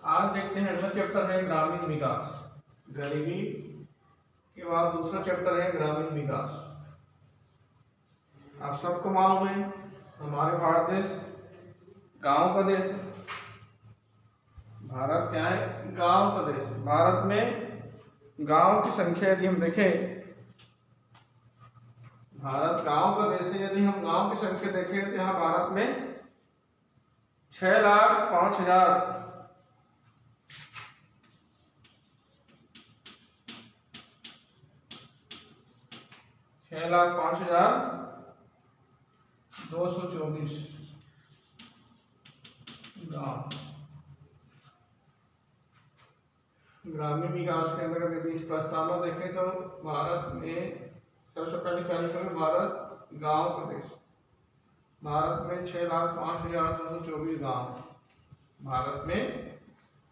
आज देखते हैं अगला चैप्टर है ग्रामीण विकास। गरीबी के बाद दूसरा चैप्टर है ग्रामीण विकास। आप सबको मालूम है हमारे भारत देश गांव का देश है। भारत क्या है? गांव का देश। भारत में गांव की संख्या यदि हम देखें, भारत गांव का देश है। यदि हम गांव की संख्या देखें तो यहाँ भारत में 6,05,000 6,05,224 गांव। ग्रामीण विकास के अंतर्गत यदि इस प्रस्ताव में देखें तो भारत में सबसे पहले क्या लिखा? भारत गांव का देश। भारत में 6,05,224 गांव। भारत में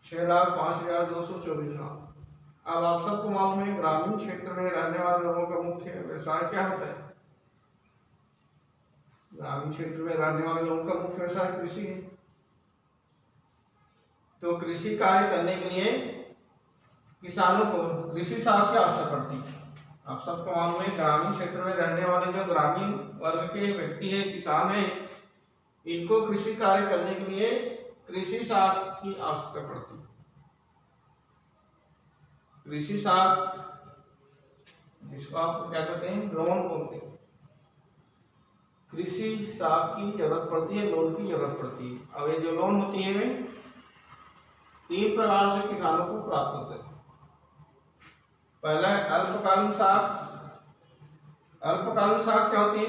6,05,224 गांव। अब आप सबको मालूम है ग्रामीण क्षेत्र में रहने वाले लोगों का मुख्य व्यवसाय क्या होता है? ग्रामीण क्षेत्र में रहने वाले लोगों का मुख्य व्यवसाय कृषि है। तो कृषि कार्य करने के लिए किसानों को कृषि साख की आवश्यकता पड़ती है। आप सबको मालूम है ग्रामीण क्षेत्र में रहने वाले जो ग्रामीण वर्ग के व्यक्ति है, किसान है, इनको कृषि कार्य करने के लिए कृषि साख की आवश्यकता पड़ती है। कृषि साख जिसको आप क्या कहते हैं? लोन बोलते हैं। कृषि साख की जरूरत पड़ती है, लोन की जरूरत पड़ती है। अब ये जो लोन होती है वे 3 प्रकार से किसानों को प्राप्त होते हैं। पहला है अल्पकालीन साख। अल्पकालीन साख क्या होती है?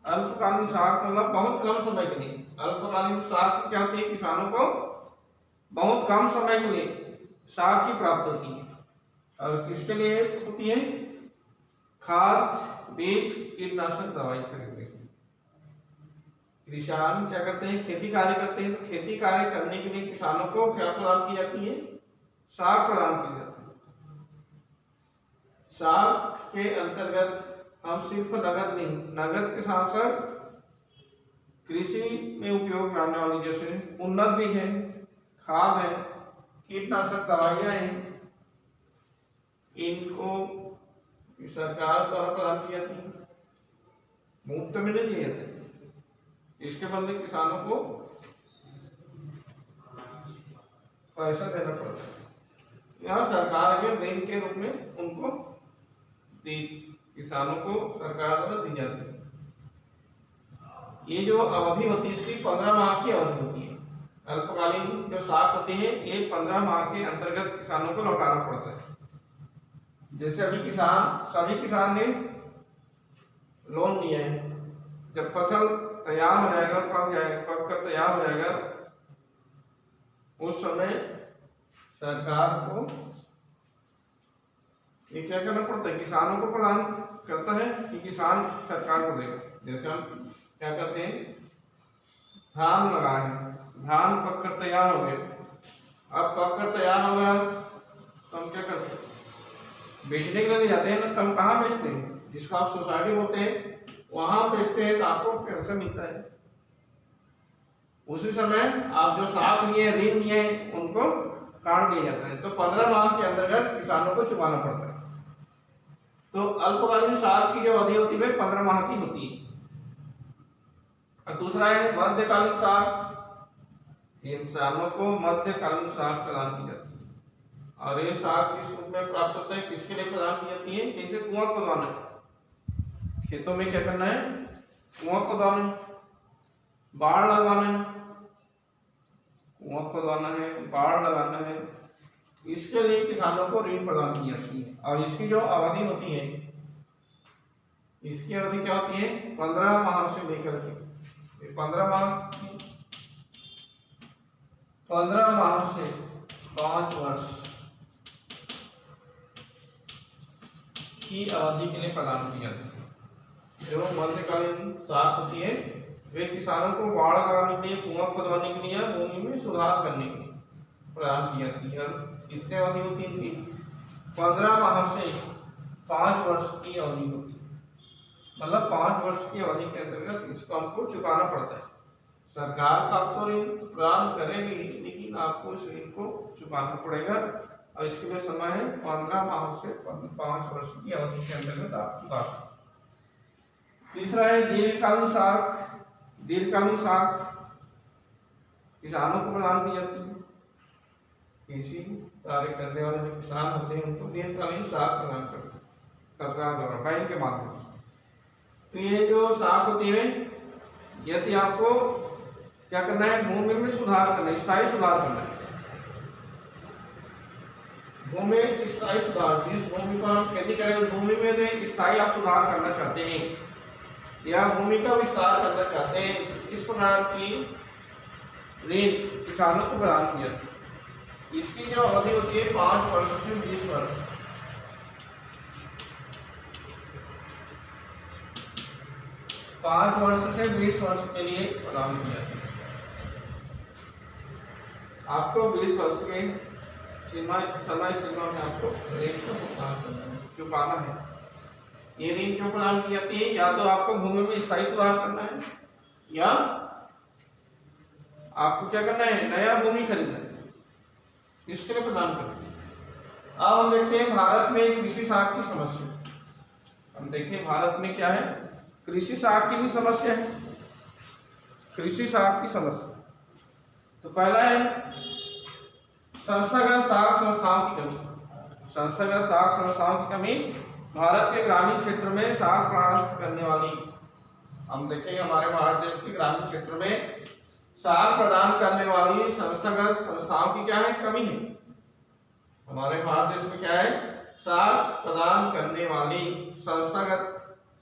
अल्पकालीन साख मतलब बहुत कम समय के लिए। अल्पकालीन साख क्या होती है? किसानों को बहुत कम समय के लिए साख की प्राप्त होती है। और किसके लिए होती है? खाद, बीज, कीटनाशक दवाई खरीदने के लिए। किसान क्या करते हैं? खेती कार्य करते हैं। तो खेती कार्य करने के लिए किसानों को क्या प्रदान की जाती है? साख प्रदान की जाती है। साख के अंतर्गत हम सिर्फ नगद नहीं, नगद के साथ साथ कृषि में उपयोग में आने वाली जैसे उन्नत बीज है, खाद है, कीटनाशक दवाइयां हैं, इनको सरकार द्वारा प्रदान की जाती है, मुफ्त में नहीं दिए जाते। इसके बदले किसानों को पैसा देना पड़ता है। यहाँ सरकार के ऋण के रूप में उनको किसानों को सरकार द्वारा दी जाती है। ये जो अवधि होती है इसकी 15 माह की अवधि होती है। अल्पकालीन जो साख होती है ये 15 माह के अंतर्गत किसानों को लौटाना पड़ता है। जैसे अभी सभी किसान ने लोन लिया है, जब फसल तैयार हो जाएगा, पक कर तैयार हो जाएगा, उस समय सरकार को ये क्या करना पड़ता है? किसानों को प्रदान करता है कि किसान सरकार को देगा। जैसे हम क्या करते हैं? धान लगाए, धान पककर तैयार हो गए। अब पककर तैयार हो गया तो हम क्या करते हैं? बेचने के लिए ले जाते हैं ना। तो हम कहाँ बेचते हैं? जिसको आप सोसाइटी बोलते हैं वहां बेचते हैं तो आपको पैसा मिलता है। उसी समय आप जो साख लिए, ऋण लिए उनको काट दिया जाता है। तो 15 माह के अंतर्गत किसानों को चुकाना पड़ता है। तो अल्पकालीन साख की जो अवधि होती है 15 माह की होती है। और दूसरा है मध्यकालीन साख। किसानों को मध्यकालीन साख प्रदान की जाती है। और ये साख किस रूप में प्राप्त होता है? किसके लिए प्रदान की जाती है? जैसे कुआं खोदवाना, खेतों में क्या करना है? कुआं खोदवाना, बाढ़ लगवाना है, कुआं खोदवाना है, बाढ़ लगाना है, इसके लिए किसानों को ऋण प्रदान की जाती है। और इसकी जो अवधि होती है, इसकी अवधि क्या होती है? 15 माह से लेकर के 15 माह से 5 वर्ष की अवधि के लिए प्रदान की जाती है। जो मध्यकालीन साख होती है वे किसानों को बाढ़ लगाने के लिए, कुआं खोदवाने के लिए, भूमि में सुधार करने के लिए प्रदान की जाती है। और कितने अवधि होती है इनकी? 15 माह से 5 वर्ष की अवधि होती है। मतलब 5 वर्ष की अवधि के अंतर्गत इसको हमको चुकाना पड़ता है। सरकार का तो ऋण प्रदान करेगी, लेकिन ऋण आपको इस ऋण को चुकाना पड़ेगा और इसके लिए समय है 15 माह से 5 वर्ष की अवधि के अंतर्गत आप चुका सकते। तीसरा है दीर्घकालीन साख। दीर्घकालीन साख किसानों को प्रदान की जाती है। कृषि कार्य करने वाले जो किसान होते हैं उनको दीर्घकालीन साख प्रदान करते हैं सरकार द्वारा बैंक के माध्यम से। तो ये जो साख होती है यदि आपको क्या करना है, भूमि में सुधार करना है, स्थायी सुधार करना है। भूमि स्थायी सुधार, जिस भूमि पर हम खेती करेंगे भूमि में स्थायी आप सुधार करना चाहते हैं या भूमि का विस्तार करना चाहते हैं, इस प्रकार की ऋण किसानों को प्रदान किया जाता है। इसकी जो अवधि होती है 5 वर्ष से 20 वर्ष। 5 वर्ष से 20 वर्ष के लिए प्रदान किया जाता है। आपको 20 वर्ष के समय सीमा में आपको ऋण को भुगतान करना है, चुकाना है। ये ऋण क्यों प्रदान की जाती है, या तो आपको भूमि में स्थायी सुधार करना है या आपको क्या करना है, नया भूमि खरीदना है, इसके लिए प्रदान करते हैं। अब हम देखते हैं भारत में कृषि साख की समस्या। हम देखिए भारत में क्या है, कृषि साख की भी समस्या है। कृषि साख की समस्या तो पहला है संस्थागत साख संस्थाओं की कमी। संस्थागत साख संस्थाओं की कमी भारत के ग्रामीण क्षेत्र में साख प्राप्त करने वाली, हम देखेंगे हमारे भारत देश के ग्रामीण क्षेत्र में साख प्रदान करने वाली संस्थागत संस्थाओं की क्या है, कमी है। हमारे भारत देश में क्या है, साख प्रदान करने वाली संस्थागत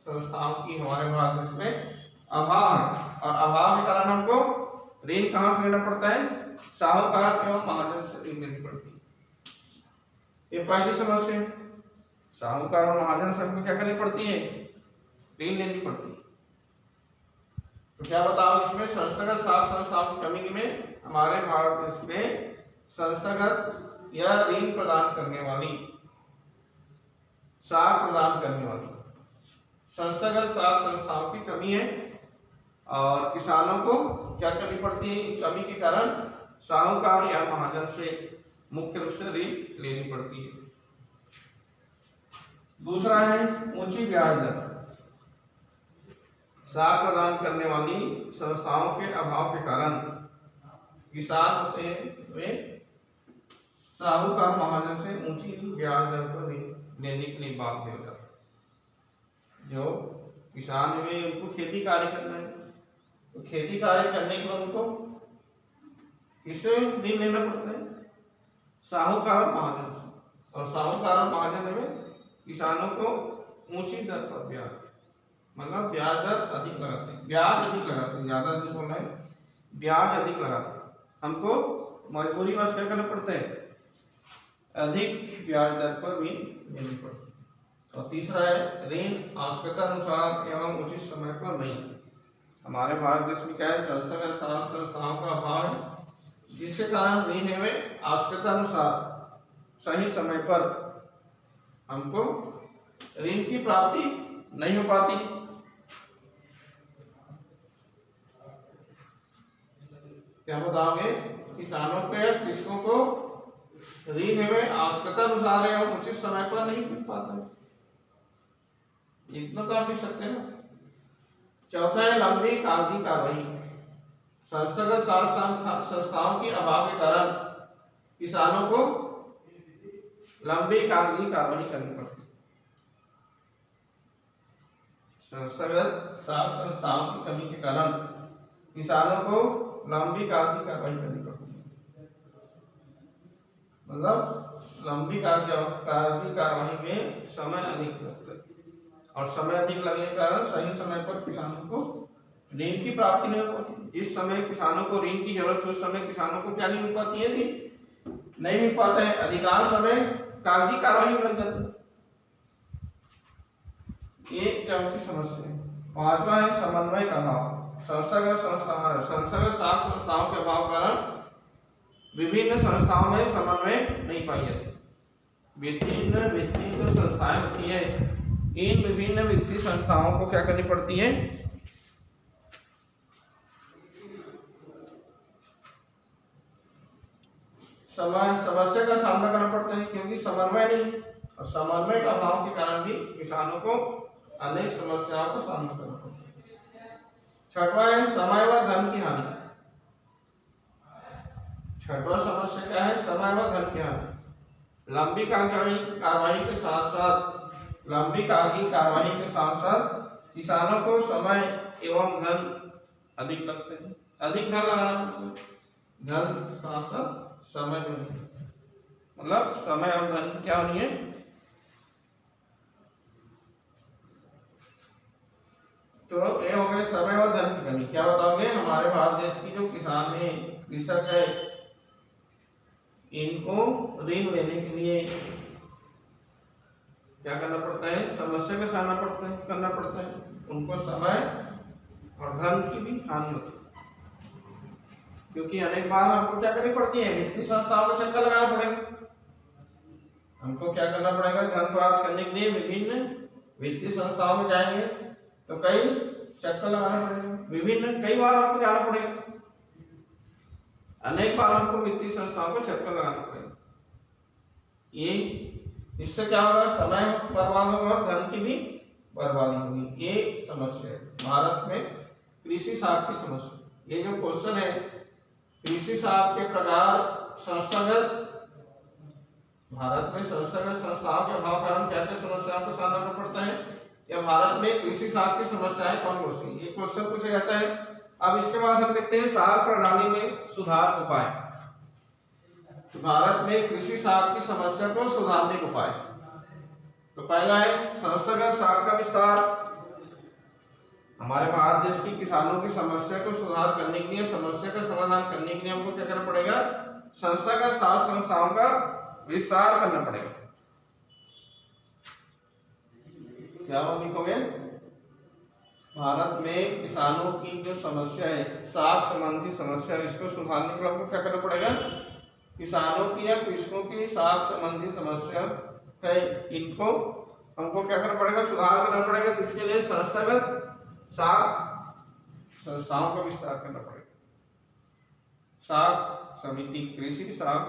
संस्थाओं की हमारे भारत देश में अभाव है। और अभाव के कारण हमको ऋण कहाँ से लेना पड़ता है, साहूकार एवं महाजन से ऋण लेनी पड़ती है। ये पहली समस्या है, साहूकार और महाजन से हमको क्या करनी पड़ती है, ऋण लेनी पड़ती है। तो क्या बताओ इसमें संस्थागत साख संस्थाओं की कमी में हमारे भारत देश में संस्थागत या ऋण प्रदान करने वाली, साख प्रदान करने वाली संस्थागत साख संस्थाओं की कमी है और किसानों को क्या करनी पड़ती है, कमी के कारण साहूकार या महाजन से मुख्य रूप से ऋण लेनी पड़ती है। दूसरा है ऊंची ब्याज दर। साख प्रदान करने वाली संस्थाओं के अभाव के कारण किसान होते हैं वे साहूकार महाजन से ऊंची ब्याज दर पर ऋण लेने के लिए बाध्य हो जाते हैं। जो किसान में उनको खेती कार्य करना है, तो खेती कार्य करने के लिए उनको किससे ऋण लेना पड़ता है, साहूकार और महाजन से। और साहूकार और महाजन में किसानों को ऊंची दर पर ब्याज, मतलब ब्याज दर अधिक लगाते हैं, ब्याज अधिक लगाते हैं, ज्यादा नहीं बोलना है, ब्याज अधिक लगाते हैं। हमको मजबूरी में क्या करना पड़ता है, अधिक ब्याज दर पर ऋण लेनी पड़ती है। और तीसरा है ऋण आवश्यकता अनुसार एवं उचित समय पर नहीं। हमारे भारत देश में क्या है, संस्थागत साख संस्थाओं का अभाव है, जिसके कारण ऋण हमें आवश्यकता अनुसार सही समय पर हमको ऋण की प्राप्ति नहीं हो पाती। क्या बताओगे, किसानों को या कृषकों को ऋण हमें आवश्यकता अनुसार एवं उचित समय पर नहीं मिल पाता है, इतना तो आप भी सकते ना। चौथा है लंबी कागजी कार्रवाई। संस्थागत साख संस्थाओं के अभाव के कारण किसानों को लंबी कागजी कार्रवाई करनी पड़ती है। संस्थागत साख संस्थाओं की कमी के कारण किसानों को लंबी कागजी कार्रवाई करनी पड़ती है, मतलब लंबी कागजी कार्रवाई में समय अधिक लगता है और समय अधिक लगने के कारण सही समय पर किसानों को ऋण की प्राप्ति नहीं हो पाती। जिस समय किसानों को ऋण की जरूरत है उस समय किसानों को क्या नहीं मिल पाती है, ऋण नहीं मिल पाता है, अधिकांश समय कागजी कार्रवाई में लग जाती है। ये चौथी समस्या है। पांचवा है समन्वय का अभाव। संस्थागत साख संस्थाओं के अभाव कारण विभिन्न संस्थाओं में समन्वय नहीं पाई जाती। वित्तीय जो संस्थाएं होती है, इन विभिन्न वित्तीय संस्थाओं को क्या करनी पड़ती है, समस्या का सामना करना पड़ता है, क्योंकि समन्वय नहीं, और समन्वय का अभाव के कारण भी किसानों को अनेक समस्याओं का सामना करना पड़ता है। छठवां है समय व धन की हानि। छठवां समस्या क्या है? समय व धन की हानि। लंबी कार्यवाही के साथ साथ किसानों को समय एवं धन अधिक लगते हैं, अधिक धन लगाना पड़ता है। धन साथ साथ समय भी, मतलब समय और धन की क्या होनी है? तो ये हो गए समय और धन की कमी। क्या बताओगे? हमारे भारत देश की जो किसान है, कृषक है, इनको ऋण लेने के लिए क्या करना पड़ता है? समस्या का सामना करना पड़ता है। उनको समय और धन की भी हानि होती है, क्योंकि अनेक बार हमको क्या करनी पड़ती है? वित्तीय संस्थाओं को चक्कर लगाना पड़ेगा। हमको क्या करना पड़ेगा? धन प्राप्त करने के लिए विभिन्न वित्तीय संस्थाओं में जाएंगे तो कई चक्कर लगाना पड़ेगा, कई बार हमको जाना पड़ेगा, अनेक बार हमको वित्तीय संस्थाओं को चक्कर लगाना पड़ेगा। ये इससे क्या होगा? समय बर्बाद होगा और धन की भी बर्बादी होगी। ये समस्या है भारत में कृषि साख की समस्या। ये जो क्वेश्चन है, कृषि साख के प्रकार संस्थागत, भारत में संस्थागत संस्थाओं के अभाव कारण क्या क्या समस्याओं का सामना करना पड़ता है, या भारत में कृषि साख की समस्याएं कौन कौन सी, ये क्वेश्चन पूछा जाता है। अब इसके बाद हम देखते हैं साख प्रणाली में सुधार उपाय। तो भारत में कृषि साख की समस्या को सुधारने के उपाय, तो पहला है संस्थागत साख का विस्तार। हमारे भारत देश की किसानों की समस्या को सुधार करने के लिए, समस्या का समाधान करने के लिए हमको क्या करना पड़ेगा? संस्थागत साख संस्थाओं का विस्तार करना पड़ेगा। क्या लिखोगे? भारत में किसानों की जो समस्या है, साख संबंधी समस्या, इसको सुधारने के लिए हमको क्या करना पड़ेगा? किसानों की या कृषकों की साख संबंधी समस्या है, इनको हमको क्या करना पड़ेगा? सुधार करना पड़ेगा। इसके लिए संस्थागत साख संस्थाओं का विस्तार करना पड़ेगा। साख समिति, कृषि साख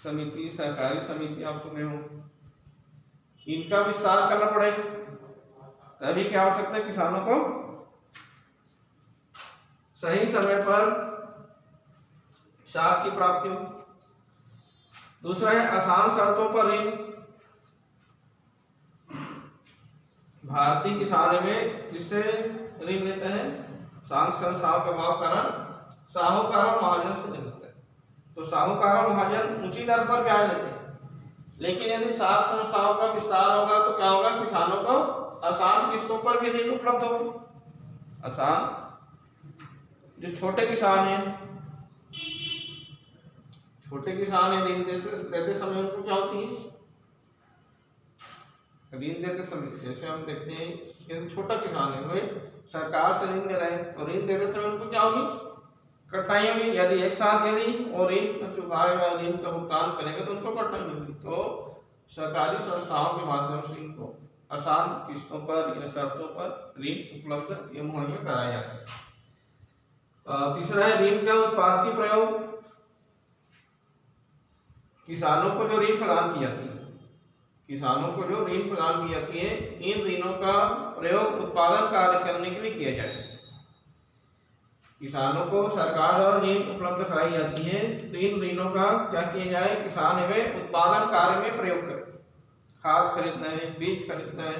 समिति, सहकारी समिति आप सुने हो, इनका विस्तार करना पड़ेगा, तभी क्या हो सकता है? किसानों को सही समय पर साख की प्राप्ति हो। दूसरा है आसान शर्तों पर ऋण। भारतीय किसान में किससे ऋण लेते हैं? साख संस्थाओं के अभाव कारण साहूकार और महाजन से ऋण लेते हैं। तो साहूकार और महाजन ऊंची दर पर ब्याज लेते हैं, लेकिन यदि साख संस्थाओं का विस्तार होगा तो क्या होगा? किसानों को आसान किस्तों पर भी ऋण उपलब्ध होगी। आसान, जो छोटे किसान हैं, ऋण देते समय उनको क्या होती है? ऋण देते समय जैसे हम देखते हैं कि छोटा किसान है, वे सरकार से ऋण ले रहे हैं, तो ऋण देते समय उनको क्या होगी? कठिनाई होगी। यदि एक साथ यदि वो ऋण चुकाएगा, ऋण का भुगतान करेगा तो उनको कठिनाई होगी। तो सरकारी संस्थाओं के माध्यम से इनको आसान किस्तों पर या शर्तों पर ऋण उपलब्ध मुहैया कराया जाता है। तीसरा है ऋण का उत्पाद की प्रयोग। किसानों को जो ऋण प्रदान की जाती है, इन ऋणों का प्रयोग उत्पादन कार्य करने के लिए किया जाए। किसानों को सरकार द्वारा ऋण उपलब्ध कराई जाती है, तो इन ऋणों का क्या किया जाए? किसान वे उत्पादन कार्य में प्रयोग करें। खाद खरीदना है, बीज खरीदना है,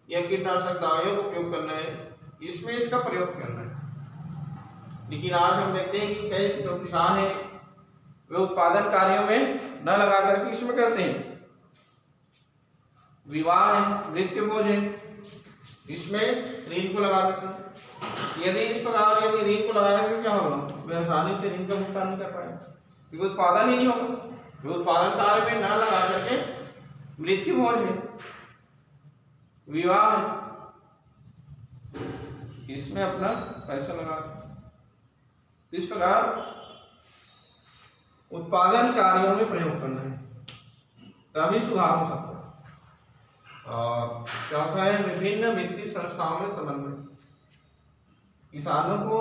या कीटनाशक दवाइयों का उपयोग करना है, इसमें इसका प्रयोग करना है। लेकिन आज हम देखते हैं कि कई जो किसान है वे उत्पादन कार्यों में न लगा करके इसमें करते हैं। विवाह है, मृत्यु भोज है, इसमें ऋण को लगा देते हैं। यदि इस प्रकार यदि ऋण को लगाने से क्या होगा? वे आसानी से ऋण का भुगतान नहीं कर पाएंगे, क्योंकि उत्पादन ही नहीं होगा। उत्पादन कार्य में न लगा करके मृत्यु भोज है, विवाह है, इसमें अपना पैसा लगा। इस प्रकार उत्पादन कार्यों में प्रयोग करना है, तभी सुधार हो सकता है। और चौथा है विभिन्न वित्तीय संस्थाओं में समन्वय। किसानों को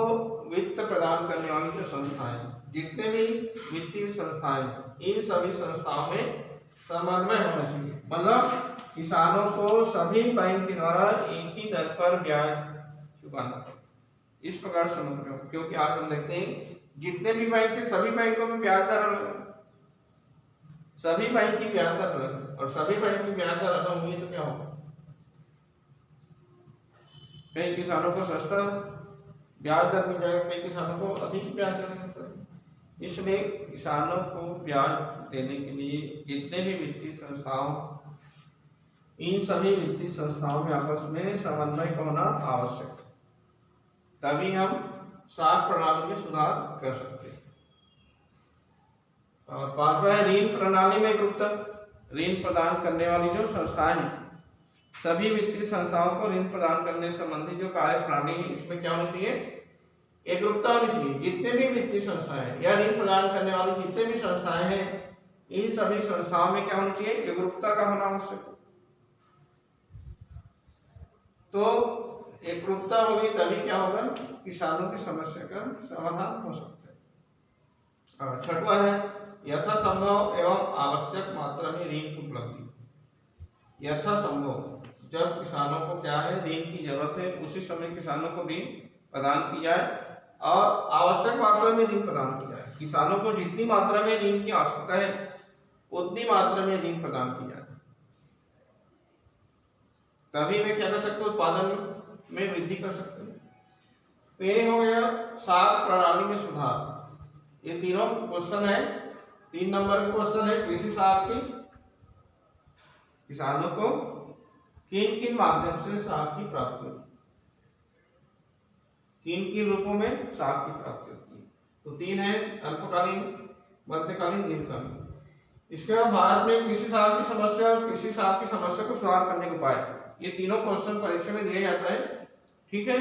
वित्त प्रदान करने वाली जो संस्थाएं, जितने भी वित्तीय संस्थाएं, इन सभी संस्थाओं में समन्वय होना चाहिए। मतलब किसानों को सभी बैंक के द्वारा एक ही दर पर ब्याज चुकाना, इस प्रकार समझ रहे हो। क्योंकि आज हम देखते हैं जितने भी बैंक है सभी बैंकों में ब्याज दर अलग है, सभी बैंक की ब्याज दर अलग है, और सभी बैंक की ब्याज दर अलग होंगी तो क्या होगा, कई किसानों को सस्ता ब्याज दर मिल जाएगा, कई किसानों को अधिक ब्याज दर मिल जाएगा। इसलिए किसानों को ब्याज देने के लिए जितने भी वित्तीय संस्थाओं, इन सभी वित्तीय संस्थाओं में आपस में समन्वय होना आवश्यक है, तभी हम साख प्रणाली में सुधार कर सकते हैं। और पांचवा है ऋण प्रणाली में एकरूपता। ऋण प्रदान करने वाली जो संस्थाएं हैं, सभी वित्तीय संस्थाओं को ऋण प्रदान करने संबंधी जो कार्य प्रणाली है, इसमें क्या होनी चाहिए, एकरूपता होनी चाहिए। जितने भी वित्तीय संस्थाएं हैं या ऋण प्रदान करने वाली जितने भी संस्थाएं हैं, इन सभी संस्थाओं में क्या होनी चाहिए, एकरूपता का होना आवश्यक है। तो एकरूपता होगी तभी क्या होगा, किसानों की समस्या का समाधान हो सकता है। और छठवां है यथासंभव एवं आवश्यक मात्रा में ऋण की उपलब्धि। यथासंभव, जब किसानों को क्या है, ऋण की जरूरत है, उसी समय किसानों को ऋण प्रदान की जाए, और आवश्यक मात्रा में ऋण प्रदान की जाए। किसानों को जितनी मात्रा में ऋण की आवश्यकता है उतनी मात्रा में ऋण प्रदान की जाए, तभी वे क्या कर सकते हैं, उत्पादन में वृद्धि कर सकते हैं। तो ये हो गया साख प्रणाली में सुधार। ये तीनों क्वेश्चन है, 3 नंबर का क्वेश्चन है कृषि साख की, किसानों को किन किन माध्यम से साख की प्राप्ति होती है, किन किन रूपों में साख की प्राप्ति होती है। तो 3 है, अल्पकालीन, मध्यकालीन, दीर्घकालीन। इसके बाद भारत में कृषि साख की समस्या और कृषि साख की समस्या को सुधार करने के उपाय, ये तीनों क्वेश्चन परीक्षा में दिया जाता है, ठीक है।